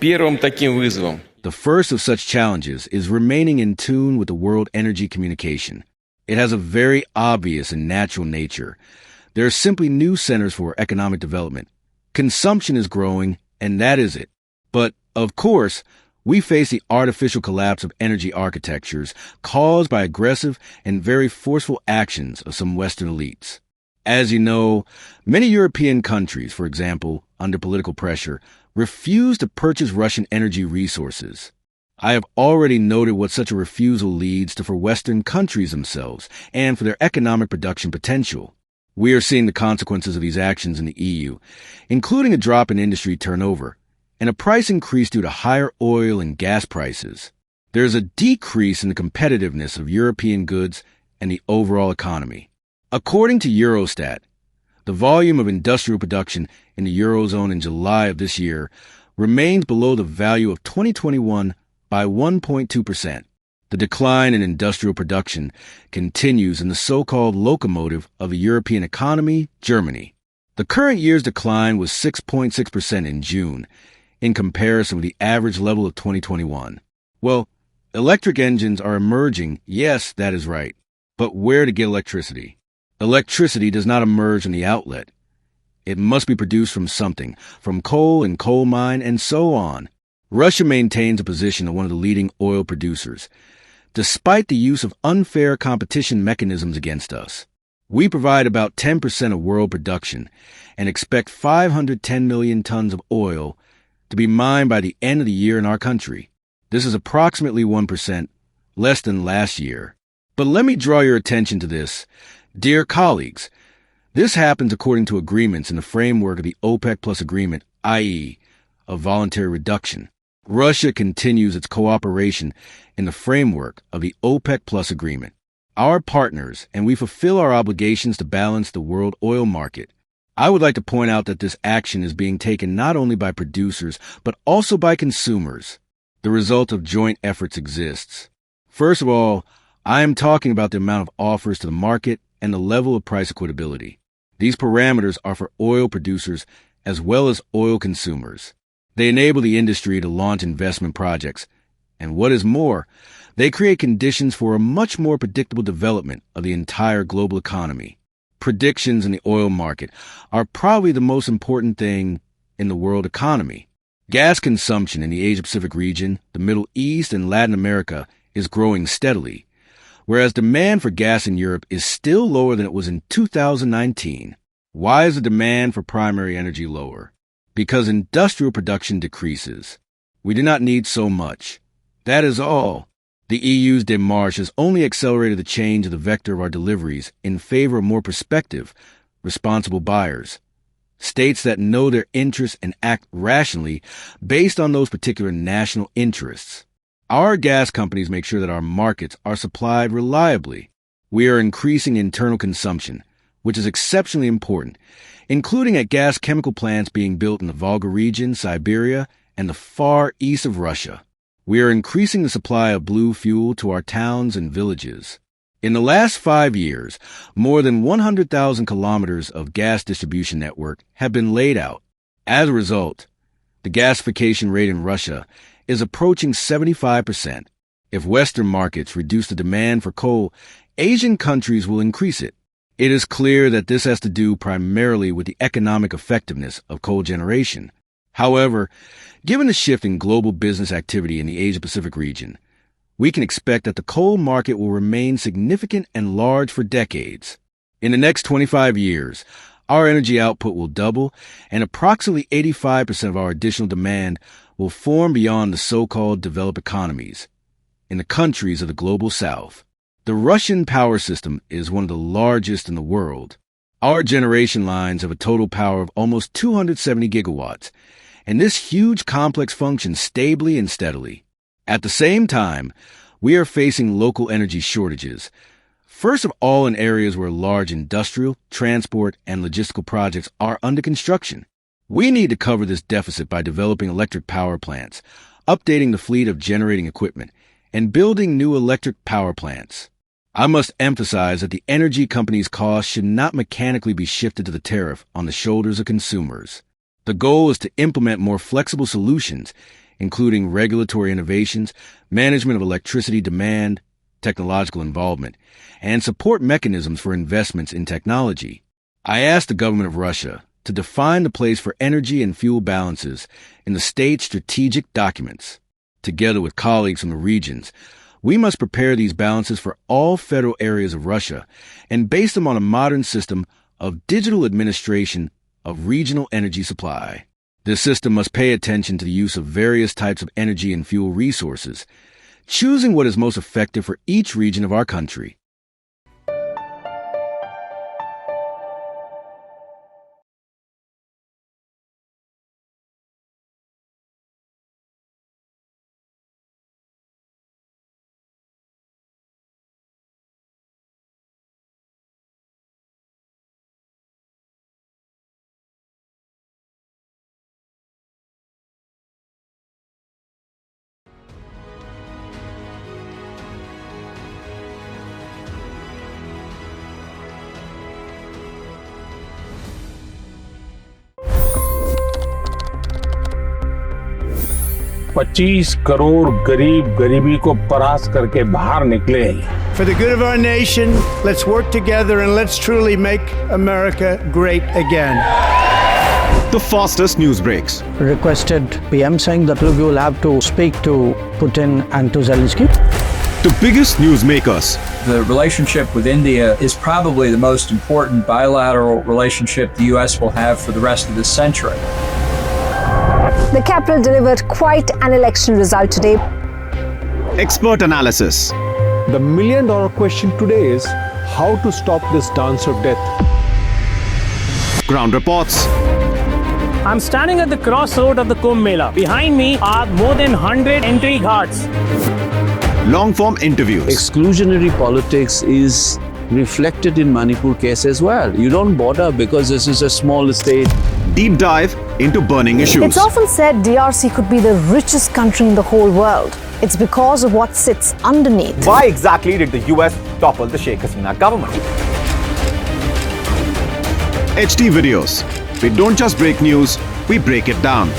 Первым таким вызовом The first of such challenges is remaining in tune with the world energy communication. It has a very obvious and natural nature. There are simply new centers for economic development. Consumption is growing, and that is it. But, of course, we face the artificial collapse of energy architectures caused by aggressive and very forceful actions of some Western elites. As you know, many European countries, for example, under political pressure, refuse to purchase Russian energy resources. I have already noted what such a refusal leads to for Western countries themselves and for their economic production potential. We are seeing the consequences of these actions in the EU, including a drop in industry turnover and a price increase due to higher oil and gas prices. There is a decrease in the competitiveness of European goods and the overall economy. According to Eurostat, the volume of industrial production in the Eurozone in July of this year remains below the value of 2021 by 1.2%. The decline in industrial production continues in the so-called locomotive of the European economy, Germany. The current year's decline was 6.6% in June, in comparison with the average level of 2021. Well, electric engines are emerging, yes, that is right. But where to get electricity? Electricity does not emerge from the outlet. It must be produced from something, from coal and coal mine and so on. Russia maintains a position of one of the leading oil producers, despite the use of unfair competition mechanisms against us. We provide about 10% of world production and expect 510 million tons of oil to be mined by the end of the year in our country. This is approximately 1% less than last year. But let me draw your attention to this. Dear colleagues, this happens according to agreements in the framework of the OPEC Plus agreement, i.e., a voluntary reduction. Russia continues its cooperation in the framework of the OPEC Plus agreement. Our partners, and we fulfill our obligations to balance the world oil market. I would like to point out that this action is being taken not only by producers, but also by consumers. The result of joint efforts exists. First of all, I am talking about the amount of offers to the market and the level of price equitability. These parameters are for oil producers as well as oil consumers. They enable the industry to launch investment projects. And what is more, they create conditions for a much more predictable development of the entire global economy. Predictions in the oil market are probably the most important thing in the world economy. Gas consumption in the Asia-Pacific region, the Middle East, and Latin America is growing steadily, whereas demand for gas in Europe is still lower than it was in 2019. Why is the demand for primary energy lower? Because industrial production decreases. We do not need so much. That is all. The EU's démarche has only accelerated the change of the vector of our deliveries in favor of more prospective, responsible buyers. States that know their interests and act rationally based on those particular national interests. Our gas companies make sure that our markets are supplied reliably. We are increasing internal consumption, which is exceptionally important, including at gas chemical plants being built in the Volga region, Siberia, and the far east of Russia. We are increasing the supply of blue fuel to our towns and villages. In the last 5 years, more than 100,000 kilometers of gas distribution network have been laid out. As a result, the gasification rate in Russia is approaching 75%. If Western markets reduce the demand for coal, Asian countries will increase it. It is clear that this has to do primarily with the economic effectiveness of coal generation. However, given the shift in global business activity in the Asia-Pacific region, we can expect that the coal market will remain significant and large for decades. In the next 25 years, our energy output will double, and approximately 85% of our additional demand will form beyond the so-called developed economies, in the countries of the global south. The Russian power system is one of the largest in the world. Our generation lines have a total power of almost 270 gigawatts, and this huge complex functions stably and steadily. At the same time, we are facing local energy shortages, first of all in areas where large industrial, transport, and logistical projects are under construction. We need to cover this deficit by developing electric power plants, updating the fleet of generating equipment, and building new electric power plants. I must emphasize that the energy companies' costs should not mechanically be shifted to the tariff on the shoulders of consumers. The goal is to implement more flexible solutions including regulatory innovations, management of electricity demand, technological involvement, and support mechanisms for investments in technology. I asked the government of Russia to define the place for energy and fuel balances in the state's strategic documents. Together with colleagues from the regions, we must prepare these balances for all federal areas of Russia and base them on a modern system of digital administration of regional energy supply. This system must pay attention to the use of various types of energy and fuel resources, choosing what is most effective for each region of our country. $25 crore गरीब गरीबी को परास्त करके बाहर निकले। For the good of our nation, let's work together and let's truly make America great again. The fastest news breaks. Requested PM saying that look, you will have to speak to Putin and to Zelensky. The biggest news makers. The relationship with India is probably the most important bilateral relationship the U.S. will have for the rest of this century. The capital delivered quite an election result today. Expert analysis. The million-dollar question today is how to stop this dance of death. Ground reports. I'm standing at the crossroad of the Kumbh Mela. Behind me are more than 100 entry guards. Long-form interviews. Exclusionary politics is reflected in Manipur case as well. You don't bother because this is a small state. Deep dive into burning issues. It's often said DRC could be the richest country in the whole world. It's because of what sits underneath. Why exactly did the US topple the Sheikh Hasina government? HD videos. We don't just break news, we break it down.